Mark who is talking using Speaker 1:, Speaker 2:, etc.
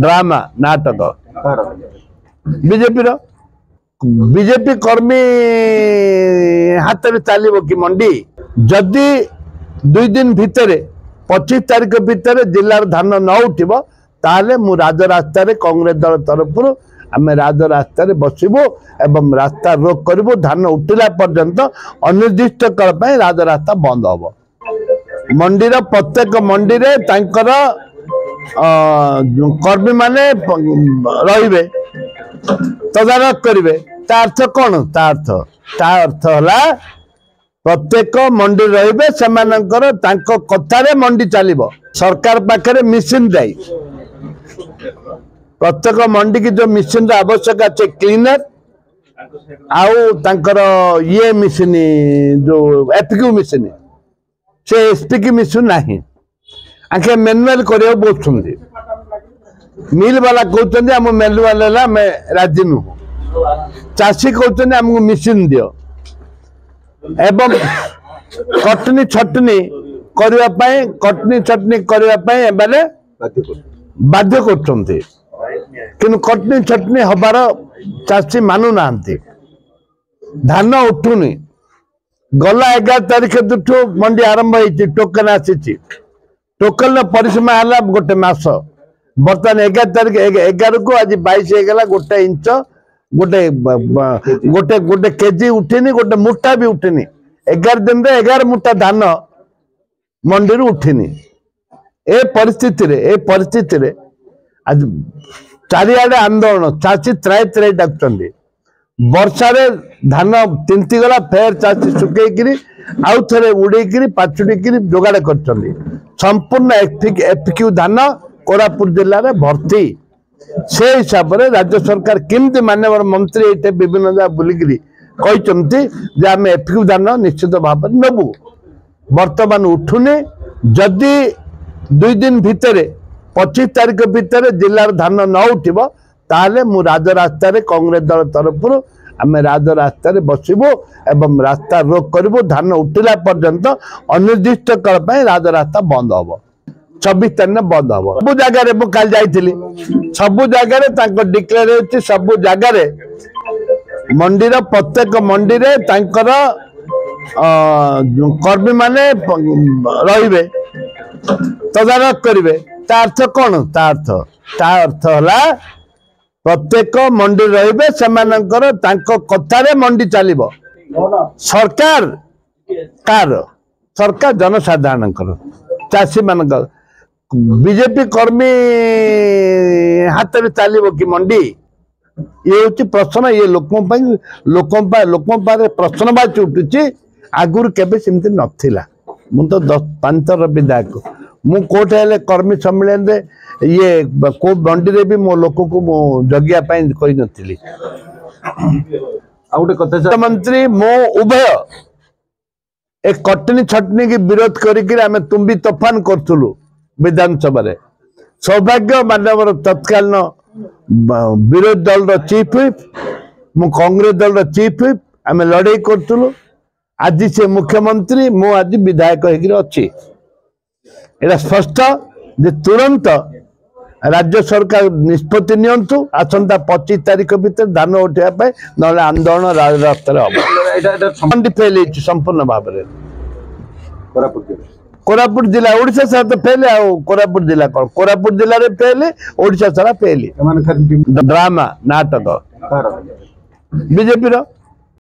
Speaker 1: drama नाटक BJP कर्मी हाथ में चलो कि मंडी जदि 2 दिन भितर 25 तारीख भितर जिलार धान न उठिबो ताले मु राजरास्ता कांग्रेस दल तरफ आम राजरास्ता बसबू एवं रास्ता रोक करूँ धान उठिला पर्यंत अनिर्दिष्ट काल राजरास्ता बंद हम मंडीर प्रत्येक मंडी रे तांकर कर्मी माने रहिबे तदारख करेंगे अर्थ कौन अर्थ है प्रत्येक मंडी रहिबे सेमानंकर तांको कथारे मंडी चलिबो सरकार पाखरे मिशन जाई प्रत्येक मंडी की जो मिशन आवश्यक अच्छे क्लीनर आउ तांकर ये मिशन जो एफक्यू मिशन से एसपी की मिशन नहीं आखे मैनुअल करियो बोलछुंदी मिल वाला कहते आम मैनुअल राजी नुह चाषी कहते आमको मिशन दियो एवं कटनी छटनी करने बाध्य कर कटनी छटनी हबार चाषी मानु ना धान उठुनी गला 11 तारीख दुठू मंडी आरंभ होती टोकन आसी टोकन परिसीमा है गोटे मास बर्तमान 11 तारीख 11 को आज 22 होगा गोटे इंच गोटे गोटे गोटे केजी उठिनी गोटे मुठा भी उठिनी 11 दिन रे 11 मुठा धान मंडी उठिनी ए परिस्थिति रे आज चारिआडे आंदोलन चाषी त्राई त्राई डाकुचंदी वर्षा रे धान तिंती गला फेर चाषी सुकेकरी आउ थरे उड़ेकरी पाचुड़ीकरी जोगाड़ करचंदी संपूर्ण एफक्यू धान कोरापुट जिले में भर्ती से हिसाब से राज्य सरकार केमती माननीय मंत्री ये विभिन्न जगह बुलिकी कहते आम एफक्यू धान निश्चित भाव में नबू बर्तमान उठुने जदि 2 दिन भितर 25 तारीख भितर जिलार धान न उठिबो ताले मु राजरास्ता कांग्रेस दल तरफ आम राजरास्ता बसबू एवं रास्ता रोक करूँ धान उठिला पर्यंत अनिर्दिष्ट काल राजरास्ता बंद हम 26 तारीख बंद हम सब जगार कल जाइली सब जगार डिक्लेयर होती सब जगार मंडीर प्रत्येक मंडी रे तांकर कर्मी माने रहिबे तदारख करेंगे अर्थ कौन अर्थ है प्रत्येक मंडी रहिबे सेमानंकर तांको कथारे मंडी चलिबो सरकार जनसाधारण चाषी मान बीजेपी कर्मी हाथ में चलो कि मंडी ये हूँ प्रश्न ये लोकों प्रश्नवाची उठुची आगुरी केबे सेमती नथिला मु तो 5 थर विधायक मु कोठे हेले कर्मी सम्मेलन रे ये को मंडी रे भी मो लोक को मो जगिया पाई कहि नथिली आउटे कथा मंत्री मो उभय एक कटनी छटनी की विरोध करिक आम तुम्बी तोफान करथुलु विधानसभा रे सौभाग्य मानव तत्कालीन विरोधी दल चीफ व्हिप मु कांग्रेस दल चीफ व्हिप आम लड़ाई करथुलु आज से मुख्यमंत्री मु आज विधायक होकर अच्छी एटा स्पष्ट जे तुरंत राज्य सरकार निष्पत्ति नियंतु आसंता 25 तारीख भीतर धान उठाइबा ना आंदोलन राजरास्ता हम फेल संपूर्ण भाव में कोरापुट जिला ओडिशा सारा तो फेल कोरापुट जिला कौन कोरापुट जिले में फेल ओडिशा सारा फेल ड्रामा नाटक बीजेपी